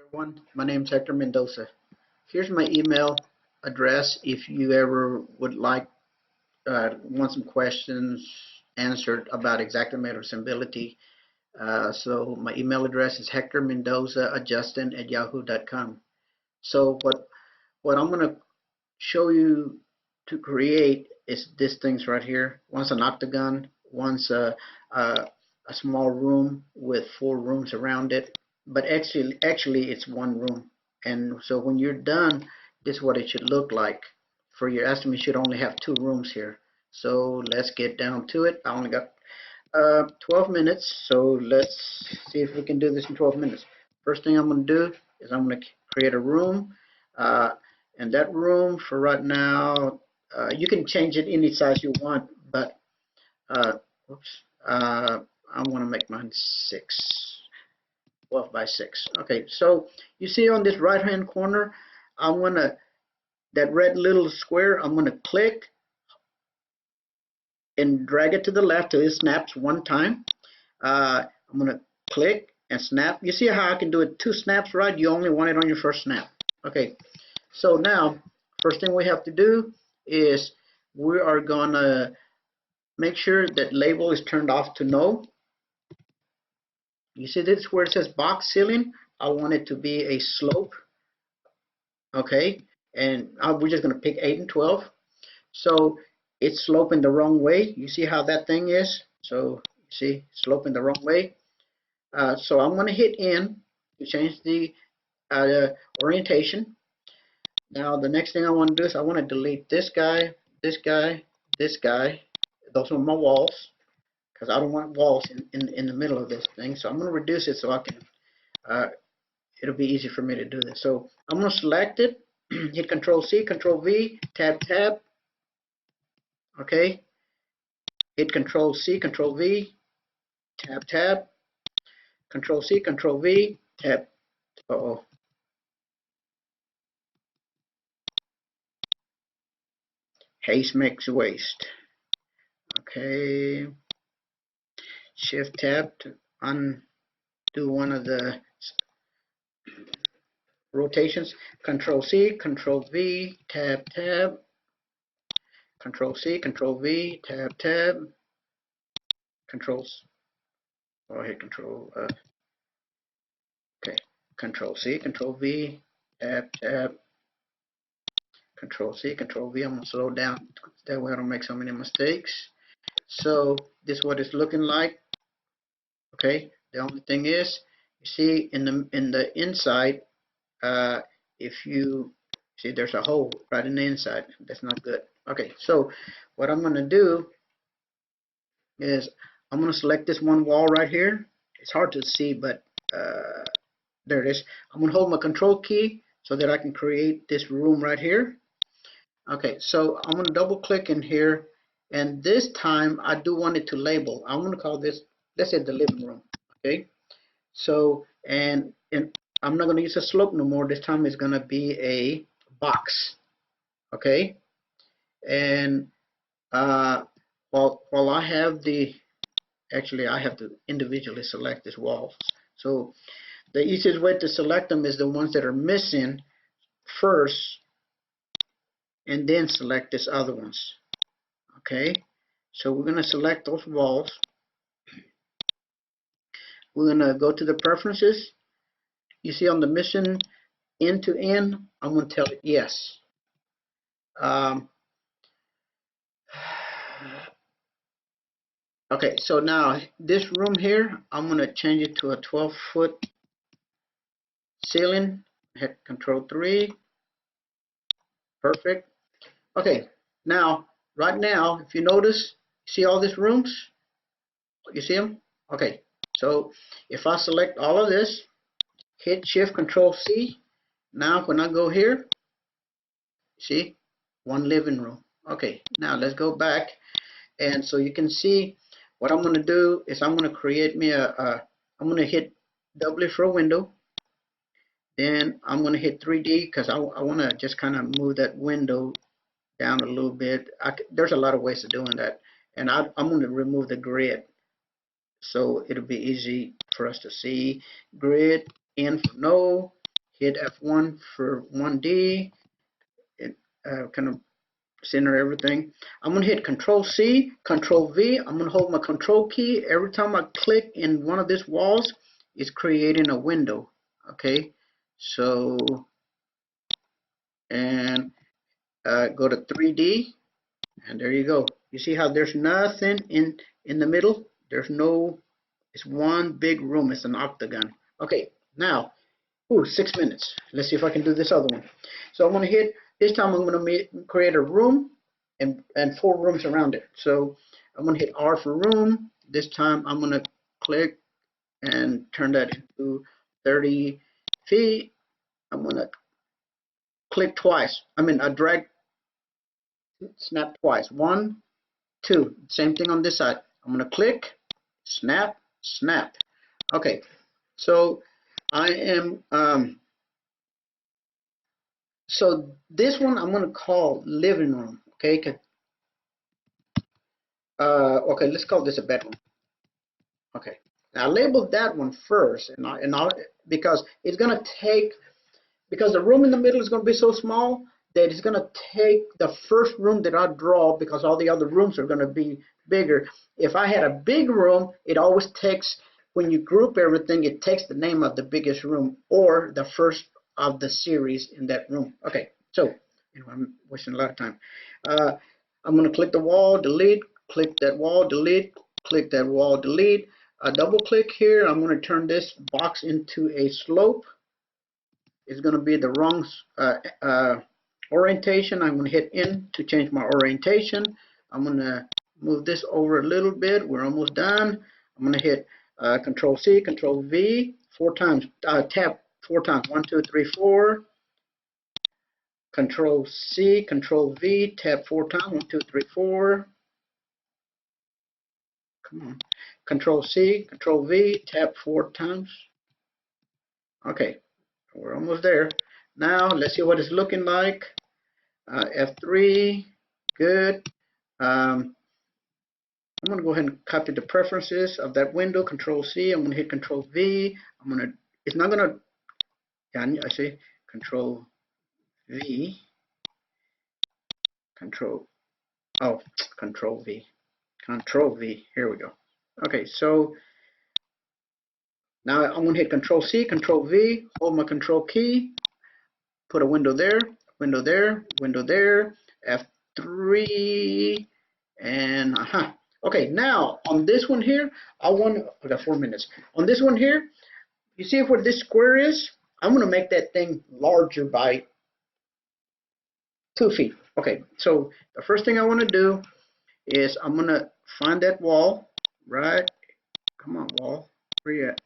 Everyone, my name is Hector Mendoza. Here's my email address if you ever would like want some questions answered about Xactimate Assemblability. So my email address is HectorMendozaAdjusting@yahoo.com. So what I'm going to show you to create is these things right here. One's an octagon, one's a small room with 4 rooms around it, but actually it's one room. And so when you're done, this is what it should look like. For your estimate, you should only have 2 rooms here. So let's get down to it. I only got 12 minutes, so let's see if we can do this in 12 minutes. First thing I'm going to do is I'm going to create a room, and that room for right now, you can change it any size you want, but I want to make mine 12 by 6. Okay, so you see on this right hand corner, I'm going to, that red little square, I'm going to click and drag it to the left till it snaps one time. I'm going to click and snap. You see how I can do it 2 snaps, right? You only want it on your first snap. Okay, so now first thing we have to do is we are going to make sure that label is turned off to no. You see this where it says box ceiling? I want it to be a slope. Okay, and we're just going to pick 8 and 12. So it's sloping the wrong way. You see how that thing is? So you see, sloping the wrong way. So I'm going to hit N to change the orientation. Now the next thing I want to do is I want to delete this guy, this guy, this guy. Those are my walls, because I don't want walls in the middle of this thing. So I'm going to reduce it so I can, it'll be easy for me to do this. So I'm going to select it, hit Control C, Control V, Tab, Tab. Okay, hit Control C, Control V, Tab, Tab, Control C, Control V, Tab. Haste makes waste. Okay, Shift Tab to undo one of the rotations. Control C, Control V, Tab, Tab. Control C, Control V, Tab, Tab. Controls. Oh, hit Control. Okay, Control C, Control V, Tab, Tab. Control C, Control V. I'm gonna slow down. That way I don't make so many mistakes. So this is what it's looking like. Okay. The only thing is, you see in the inside, if you see there's a hole right in the inside. That's not good. Okay. So what I'm gonna do is I'm gonna select this one wall right here. It's hard to see, but there it is. I'm gonna hold my Control key so that I can create this room right here. Okay, so I'm going to double click in here, and this time I do want it to label. I'm going to call this, let's say, the living room. Okay, so and I'm not going to use a slope no more. This time it's going to be a box. Okay, and while I have actually I have to individually select these walls. So the easiest way to select them is the ones that are missing first, and then select these other ones. Okay, so we're going to select those walls. We're going to go to the preferences. You see on the mission end to end, I'm going to tell it yes. Okay, so now this room here, I'm going to change it to a 12-foot ceiling. Hit Control 3. Perfect. Okay, now, right now, if you notice, see all these rooms? You see them? Okay, so if I select all of this, hit Shift Control C, now when I go here, see, one living room. Okay, now let's go back, and so you can see what I'm going to do is I'm going to create me I'm going to hit W for a window, then I'm going to hit 3D because I want to just kind of move that window down a little bit. There's a lot of ways of doing that, and I'm going to remove the grid so it'll be easy for us to see. Grid in for no, hit F1 for 1D, it kind of center everything. I'm going to hit Control C, Control V. I'm going to hold my Control key. Every time I click in one of these walls, it's creating a window. Okay, so, and go to 3D, and there you go. You see how there's nothing in the middle? There's no, it's one big room. It's an octagon. Okay, now, 6 minutes. Let's see if I can do this other one. So I'm going to hit, this time I'm going to create a room and 4 rooms around it. So I'm going to hit R for room. This time I'm going to click and turn that into 30 feet. I'm going to click twice. I drag, snap twice. 1, 2. Same thing on this side. I'm going to click, snap, snap. Okay, so I am, so this one I'm going to call living room. Okay, okay, let's call this a bedroom. Okay, now I labeled that one first, because it's going to take, because the room in the middle is going to be so small that it's going to take the first room that I draw, because all the other rooms are going to be bigger. If I had a big room, it always takes, when you group everything, it takes the name of the biggest room or the first of the series in that room. Okay, so I'm wasting a lot of time. I'm going to click the wall, delete, click that wall, delete, click that wall, delete. Double click here. I'm going to turn this box into a slope. It's going to be the wrong orientation. I'm going to hit N to change my orientation. I'm going to move this over a little bit. We're almost done. I'm going to hit Control C, Control V 4 times. Tap 4 times. 1, 2, 3, 4. Control C, Control V. Tap 4 times. 1, 2, 3, 4. Come on. Control C, Control V. Tap 4 times. Okay, we're almost there. Now let's see what it's looking like. F3, good. I'm going to go ahead and copy the preferences of that window. Control C. I'm going to hit Control V. It's not going to, yeah, I see. Control V. Control V. Control V. Here we go. Okay, so now I'm going to hit Control C, Control V, hold my Control key, put a window there, window there, window there, F3, and okay, now on this one here, I got 4 minutes. On this one here, you see where this square is? I'm going to make that thing larger by 2 feet. Okay, so the first thing I want to do is I'm going to find that wall, right? Come on, wall. Where you at?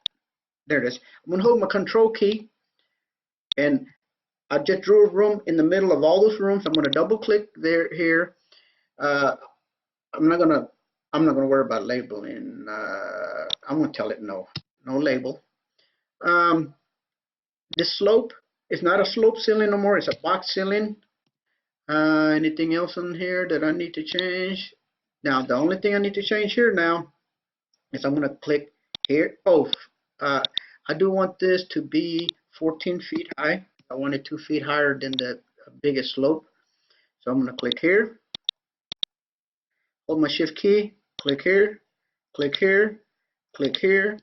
There it is. I'm going to hold my Control key, and I just drew a room in the middle of all those rooms. I'm going to double click here. I'm not gonna worry about labeling. I'm gonna tell it no label. This slope is not a slope ceiling no more. It's a box ceiling. Anything else on here that I need to change? Now the only thing I need to change here now is I'm gonna click here. I do want this to be 14 feet high. I want it 2 feet higher than the biggest slope. So I'm gonna click here. Hold my shift key, click here, click here, click here,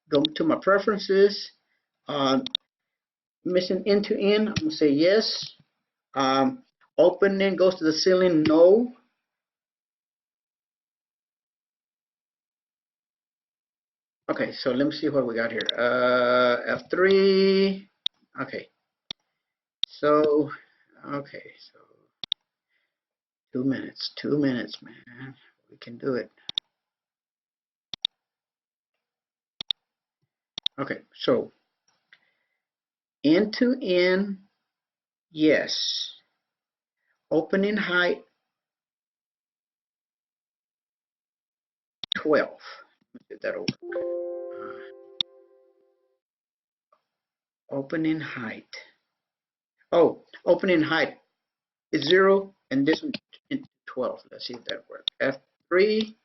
go to my preferences, missing end to end, I'm going to say yes, opening goes to the ceiling, no, okay, so let me see what we got here, F3, okay, so 2 minutes, man, we can do it. Okay, so end to end, yes. Opening height 12. Let me get that over. Opening height. Oh, opening height is 0, and this one is 12. Let's see if that works. F3.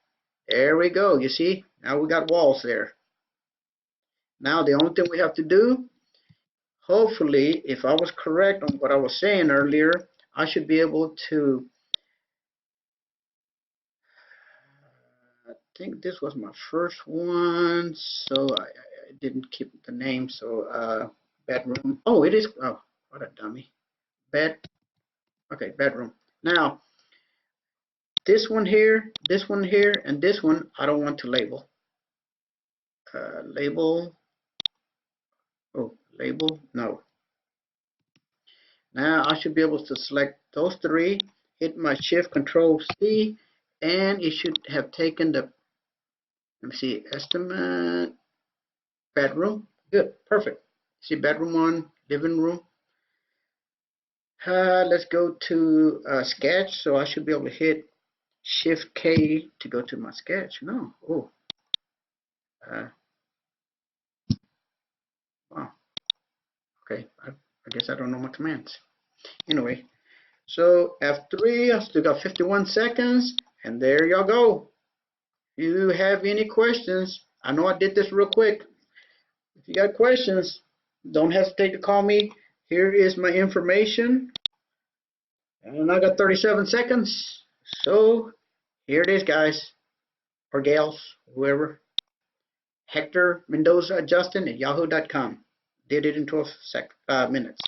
There we go. You see? Now we got walls there. Now the only thing we have to do, hopefully, if I was correct on what I was saying earlier, I should be able to, I think this was my first one, so I didn't keep the name, so bedroom. Oh, it is, oh, what a dummy. Okay, bedroom. Now, this one here, and this one, I don't want to label. Label, oh, label, no. Now I should be able to select those three, hit my Shift Control C, and it should have taken the, let me see, estimate, bedroom. Good, perfect. See bedroom one, living room. Let's go to sketch. So I should be able to hit Shift K to go to my sketch. No, oh, wow. Okay, I guess I don't know my commands. Anyway, so F3, I still got 51 seconds, and there y'all go. If you have any questions, I know I did this real quick. If you got questions, don't hesitate to call me. Here is my information. And I got 37 seconds. So here it is, guys. Or gals, whoever. HectorMendozaAdjusting at yahoo.com. Did it in 12 minutes.